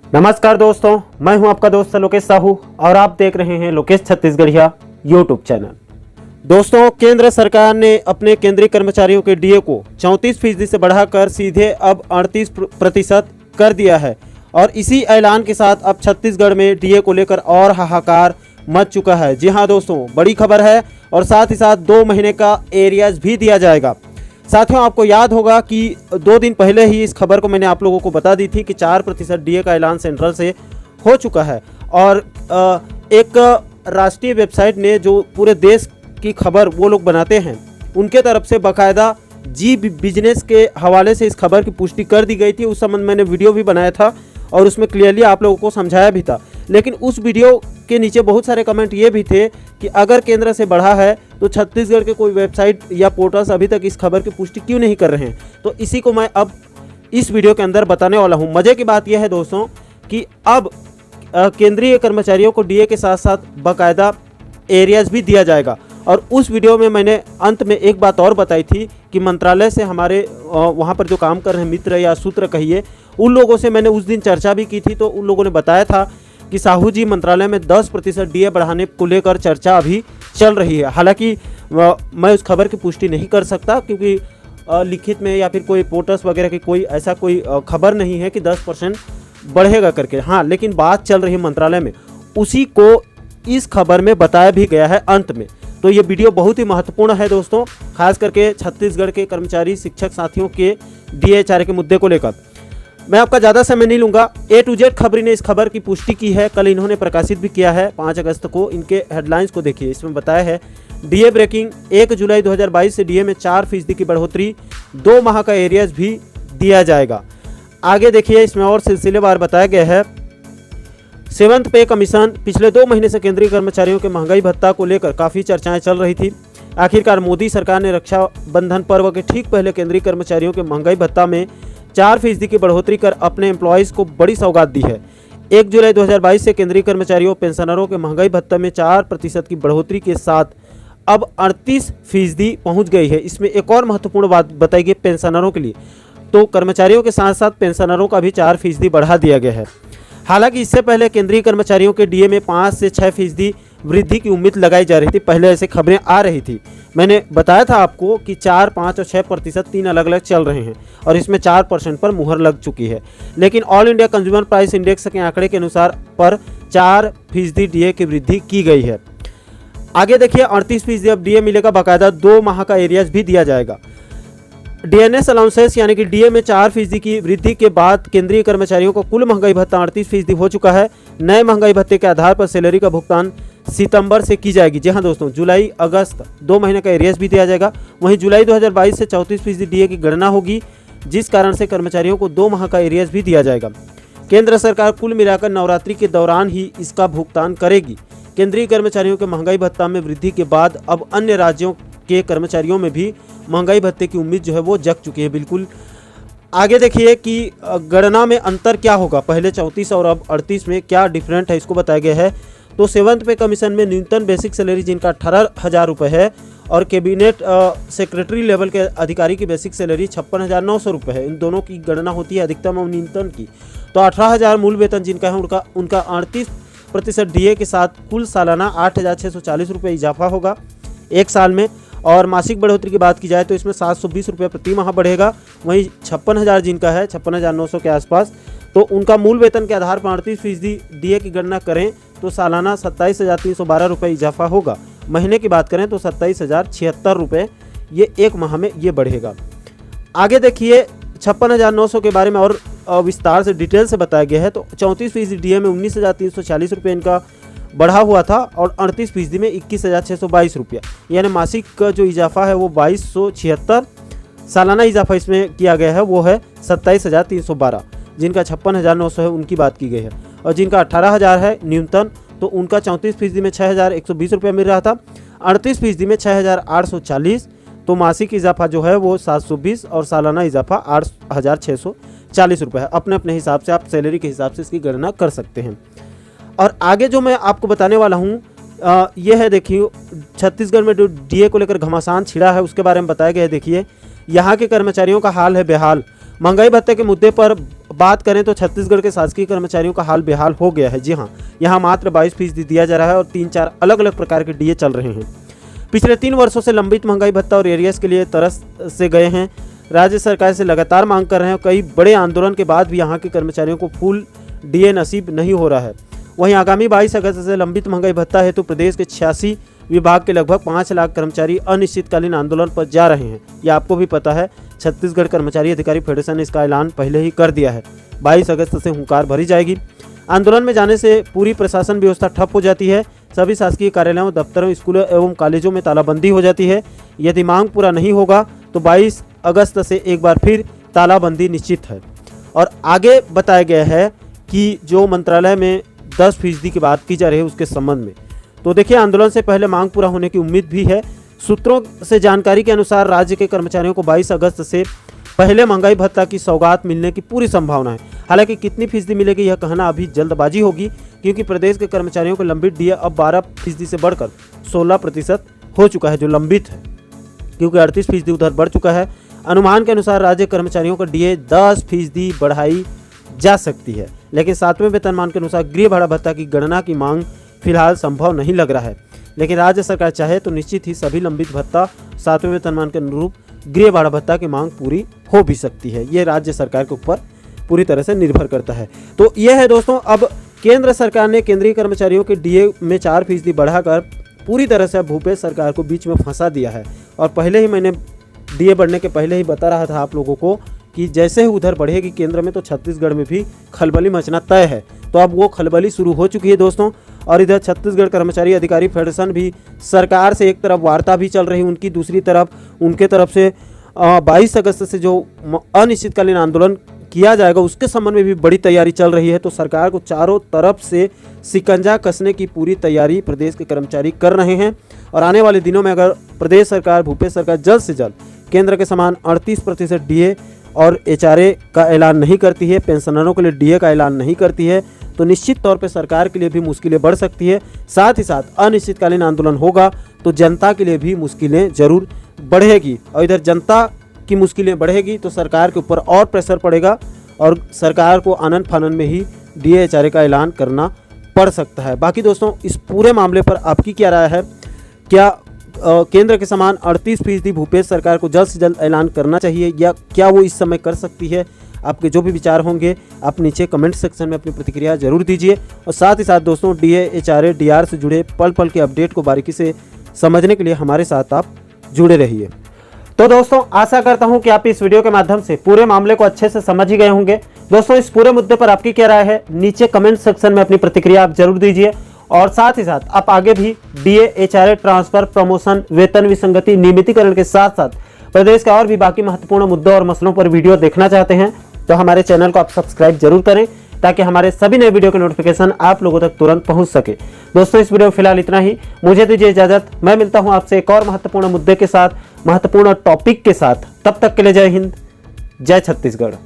नमस्कार दोस्तों, मैं हूं आपका दोस्त लोकेश साहू और आप देख रहे हैं लोकेश छत्तीसगढ़िया यूट्यूब चैनल। दोस्तों, केंद्र सरकार ने अपने केंद्रीय कर्मचारियों के डीए को 34% से बढ़ाकर सीधे अब 38% कर दिया है और इसी ऐलान के साथ अब छत्तीसगढ़ में डीए को लेकर और हाहाकार मच चुका है। जी हां दोस्तों, बड़ी खबर है और साथ ही साथ 2 महीने का एरियर्स भी दिया जाएगा। साथियों, आपको याद होगा कि 2 दिन पहले ही इस खबर को मैंने आप लोगों को बता दी थी कि 4% डीए का ऐलान सेंट्रल से हो चुका है और एक राष्ट्रीय वेबसाइट ने जो पूरे देश की खबर वो लोग बनाते हैं, उनके तरफ से बाकायदा जी बिजनेस के हवाले से इस खबर की पुष्टि कर दी गई थी। उस संबंध मैंने वीडियो भी बनाया था और उसमें क्लियरली आप लोगों को समझाया भी था। लेकिन उस वीडियो के नीचे बहुत सारे कमेंट ये भी थे कि अगर केंद्र से बढ़ा है तो छत्तीसगढ़ के कोई वेबसाइट या पोर्टल्स अभी तक इस खबर की पुष्टि क्यों नहीं कर रहे हैं। तो इसी को मैं अब इस वीडियो के अंदर बताने वाला हूं। मज़े की बात यह है दोस्तों कि अब केंद्रीय कर्मचारियों को डीए के साथ साथ बाकायदा एरियर्स भी दिया जाएगा। और उस वीडियो में मैंने अंत में एक बात और बताई थी कि मंत्रालय से हमारे वहाँ पर जो काम कर रहे हैं मित्र या सूत्र कहिए, उन लोगों से मैंने उस दिन चर्चा भी की थी। तो उन लोगों ने बताया था कि साहू जी, मंत्रालय में 10% डीए बढ़ाने को लेकर चर्चा अभी चल रही है। हालांकि मैं उस खबर की पुष्टि नहीं कर सकता क्योंकि लिखित में या फिर कोई पोर्टल्स वगैरह की कोई ऐसा कोई खबर नहीं है कि 10% बढ़ेगा करके। हाँ, लेकिन बात चल रही है मंत्रालय में, उसी को इस खबर में बताया भी गया है अंत में। तो ये वीडियो बहुत ही महत्वपूर्ण है दोस्तों, खास करके छत्तीसगढ़ के कर्मचारी शिक्षक साथियों के डीए एचआर के मुद्दे को लेकर। मैं आपका ज़्यादा समय नहीं लूँगा। A to Z खबरी ने इस खबर की पुष्टि की है, कल इन्होंने प्रकाशित भी किया है 5 अगस्त को। इनके हेडलाइंस को देखिए, इसमें बताया है डीए ब्रेकिंग, 1 जुलाई 2022 से डीए में 4% की बढ़ोतरी, 2 माह का एरियर्स भी दिया जाएगा। आगे देखिए, इसमें और सिलसिलेवार बताया गया है। 7th पे कमीशन, पिछले 2 महीने से केंद्रीय कर्मचारियों के महंगाई भत्ता को लेकर काफ़ी चर्चाएं चल रही थी। आखिरकार मोदी सरकार ने रक्षाबंधन पर्व के ठीक पहले केंद्रीय कर्मचारियों के महंगाई भत्ता में 4% की बढ़ोतरी कर अपने एम्प्लॉयज़ को बड़ी सौगात दी है। 1 जुलाई 2022 से केंद्रीय कर्मचारियों पेंशनरों के महंगाई भत्ता में 4% की बढ़ोतरी के साथ अब 38% पहुंच गई है। इसमें एक और महत्वपूर्ण बात बताई गई पेंशनरों के लिए, तो कर्मचारियों के साथ साथ पेंशनरों का भी 4% बढ़ा दिया गया है। हालांकि इससे पहले केंद्रीय कर्मचारियों के डीए में 5 से 6% वृद्धि की उम्मीद लगाई जा रही थी। पहले ऐसे खबरें आ रही थी। मैंने बताया था आपको कि 4, 5 और 6% 3 अलग अलग चल रहे हैं और इसमें 4% पर मुहर लग चुकी है। लेकिन all India consumer price index के आंकड़े के अनुसार पर 4% डीए की वृद्धि की गई है। आगे देखिए, 38% अब डीए मिलेगा, बाकायदा 2 माह का एरियर्स भी दिया जाएगा। डीएनएस अलाउंसेस यानी कि डीए में 4% की वृद्धि के बाद केंद्रीय कर्मचारियों को कुल महंगाई भत्ता 38% हो चुका है। नए महंगाई भत्ते के आधार पर सैलरी का भुगतान सितंबर से की जाएगी। जी हाँ दोस्तों, जुलाई अगस्त 2 महीने का एरियर्स भी दिया जाएगा। वहीं जुलाई 2022 से 34% डीए की गणना होगी, जिस कारण से कर्मचारियों को 2 माह का एरियर्स भी दिया जाएगा। केंद्र सरकार कुल मिलाकर नवरात्रि के दौरान ही इसका भुगतान करेगी। केंद्रीय कर्मचारियों के महंगाई भत्ता में वृद्धि के बाद अब अन्य राज्यों के कर्मचारियों में भी महंगाई भत्ते की उम्मीद जो है वो जग चुकी है बिल्कुल। आगे देखिए कि गणना में अंतर क्या होगा, पहले 34 और अब 38 में क्या डिफरेंट है, इसको बताया गया है। तो 7th पे कमीशन में न्यूनतम बेसिक सैलरी जिनका 18,000 रुपये है और कैबिनेट सेक्रेटरी लेवल के अधिकारी की बेसिक सैलरी 56,900 रुपये है। इन दोनों की गणना होती है अधिकतम और न्यूनतम की। तो 18,000 मूल वेतन जिनका है उनका 38% डीए के साथ कुल सालाना 8,640 रुपये इजाफा होगा 1 साल में। और मासिक बढ़ोतरी की बात की जाए तो इसमें 720 रुपये प्रति माह बढ़ेगा। वहीं 56,000 जिनका है, 56,900 के आसपास, तो उनका मूल वेतन के आधार पर 38% डीए की गणना करें तो सालाना 27,312 रुपये इजाफा होगा। महीने की बात करें तो 27,076 रुपये ये 1 माह में ये बढ़ेगा। आगे देखिए, 56,900 के बारे में और विस्तार से डिटेल से बताया गया है। तो 34% डीए में 19,340 रुपये इनका बढ़ा हुआ था और 38% में 21,622 रुपया, यानी मासिक का जो इजाफा है वो 2276। सालाना इजाफा इसमें किया गया है वो है 27,312। जिनका 56,900 है उनकी बात की गई है। और जिनका 18,000 है न्यूनतम, तो उनका 34% में 6,120 रुपया मिल रहा था, 38% में 6,840। तो मासिक इजाफा जो है वो 720 और सालाना इजाफा 8,640 रुपये है। अपने अपने हिसाब से आप सैलरी के हिसाब से इसकी गणना कर सकते हैं। और आगे जो मैं आपको बताने वाला हूँ ये है, देखिए छत्तीसगढ़ में जो डीए को लेकर घमासान छिड़ा है उसके बारे में बताया गया है। देखिए यहाँ के कर्मचारियों का हाल है बेहाल। महंगाई भत्ते के मुद्दे पर बात करें तो छत्तीसगढ़ के शासकीय कर्मचारियों का हाल बेहाल हो गया है। जी हाँ, यहाँ मात्र 22% दिया जा रहा है और 3-4 अलग अलग प्रकार के डीए चल रहे हैं। पिछले 3 वर्षों से लंबित महंगाई भत्ता और एरियर्स के लिए तरस से गए हैं। राज्य सरकार से लगातार मांग कर रहे हैं। कई बड़े आंदोलन के बाद भी यहाँ के कर्मचारियों को फुल डीए नसीब नहीं हो रहा है। वहीं आगामी 22 अगस्त से लंबित महंगाई भत्ता हेतु प्रदेश के 86 विभाग के लगभग 5 लाख कर्मचारी अनिश्चितकालीन आंदोलन पर जा रहे हैं। यह आपको भी पता है। छत्तीसगढ़ कर्मचारी अधिकारी फेडरेशन ने इसका ऐलान पहले ही कर दिया है। 22 अगस्त से हुंकार भरी जाएगी। आंदोलन में जाने से पूरी प्रशासन व्यवस्था ठप हो जाती है। सभी शासकीय कार्यालयों, दफ्तरों, स्कूलों एवं कॉलेजों में तालाबंदी हो जाती है। यदि मांग पूरा नहीं होगा तो 22 अगस्त से एक बार फिर तालाबंदी निश्चित है। और आगे बताया गया है कि जो मंत्रालय में 10% की बात की जा रही है उसके संबंध में, तो देखिए आंदोलन से पहले मांग पूरा होने की उम्मीद भी है। सूत्रों से जानकारी के अनुसार राज्य के कर्मचारियों को 22 अगस्त से पहले महंगाई भत्ता की सौगात मिलने की पूरी संभावना है। हालांकि कितनी फीसदी मिलेगी यह कहना अभी जल्दबाजी होगी, क्योंकि प्रदेश के कर्मचारियों को लंबित डीए अब 12% से बढ़कर 16% हो चुका है, जो लंबित है, क्योंकि 38% उधर बढ़ चुका है। अनुमान के अनुसार राज्य कर्मचारियों का डीए 10% बढ़ाई जा सकती है, लेकिन 7वें वेतनमान के अनुसार गृह भाड़ा भत्ता की गणना की मांग फिलहाल संभव नहीं लग रहा है। लेकिन राज्य सरकार चाहे तो निश्चित ही सभी लंबित भत्ता 7वें वेतनमान के अनुरूप गृह भाड़ा भत्ता की मांग पूरी हो भी सकती है। ये राज्य सरकार के ऊपर पूरी तरह से निर्भर करता है। तो यह है दोस्तों, अब केंद्र सरकार ने केंद्रीय कर्मचारियों के डीए में 4% बढ़ाकर पूरी तरह से भूपेश सरकार को बीच में फंसा दिया है। और पहले ही मैंने डीए बढ़ने के पहले ही बता रहा था आप लोगों को कि जैसे ही उधर बढ़ेगी केंद्र में तो छत्तीसगढ़ में भी खलबली मचना तय है। तो अब वो खलबली शुरू हो चुकी है दोस्तों। और इधर छत्तीसगढ़ कर्मचारी अधिकारी फेडरेशन भी सरकार से एक तरफ वार्ता भी चल रही उनकी, दूसरी तरफ उनके तरफ से 22 अगस्त से जो अनिश्चितकालीन आंदोलन किया जाएगा उसके संबंध में भी बड़ी तैयारी चल रही है। तो सरकार को चारों तरफ से शिकंजा कसने की पूरी तैयारी प्रदेश के कर्मचारी कर रहे हैं। और आने वाले दिनों में अगर प्रदेश सरकार, भूपेश सरकार जल्द से जल्द केंद्र के समान 38% डीए और एचआरए का ऐलान नहीं करती है, पेंशनरों के लिए डीए का ऐलान नहीं करती है, तो निश्चित तौर पे सरकार के लिए भी मुश्किलें बढ़ सकती है। साथ ही साथ अनिश्चितकालीन आंदोलन होगा तो जनता के लिए भी मुश्किलें जरूर बढ़ेगी। और इधर जनता की मुश्किलें बढ़ेगी तो सरकार के ऊपर और प्रेशर पड़ेगा और सरकार को आनन फानन में ही डीए एचआरए का ऐलान करना पड़ सकता है। बाकी दोस्तों, इस पूरे मामले पर आपकी क्या राय है? क्या केंद्र के समान 38% भूपेश सरकार को जल्द से जल्द ऐलान करना चाहिए या क्या वो इस समय कर सकती है? आपके जो भी विचार होंगे आप नीचे कमेंट सेक्शन में अपनी प्रतिक्रिया जरूर दीजिए। और साथ ही साथ दोस्तों, डीए एचआरए डीआर से जुड़े पल पल के अपडेट को बारीकी से समझने के लिए हमारे साथ आप जुड़े रहिए। तो दोस्तों, आशा करता हूं कि आप इस वीडियो के माध्यम से पूरे मामले को अच्छे से समझ ही गए होंगे। दोस्तों, इस पूरे मुद्दे पर आपकी क्या राय है? नीचे कमेंट सेक्शन में अपनी प्रतिक्रिया आप जरूर दीजिए। और साथ ही साथ आप आगे भी डीए एचआरए ट्रांसफर, प्रमोशन, वेतन विसंगति, नियमितीकरण के साथ साथ प्रदेश के और भी बाकी महत्वपूर्ण मुद्दों और मसलों पर वीडियो देखना चाहते हैं तो हमारे चैनल को आप सब्सक्राइब जरूर करें, ताकि हमारे सभी नए वीडियो के नोटिफिकेशन आप लोगों तक तुरंत पहुंच सके। दोस्तों, इस वीडियो में फिलहाल इतना ही। मुझे दीजिए इजाजत। मैं मिलता हूं आपसे एक और महत्वपूर्ण मुद्दे के साथ, महत्वपूर्ण टॉपिक के साथ। तब तक के लिए जय हिंद, जय छत्तीसगढ़।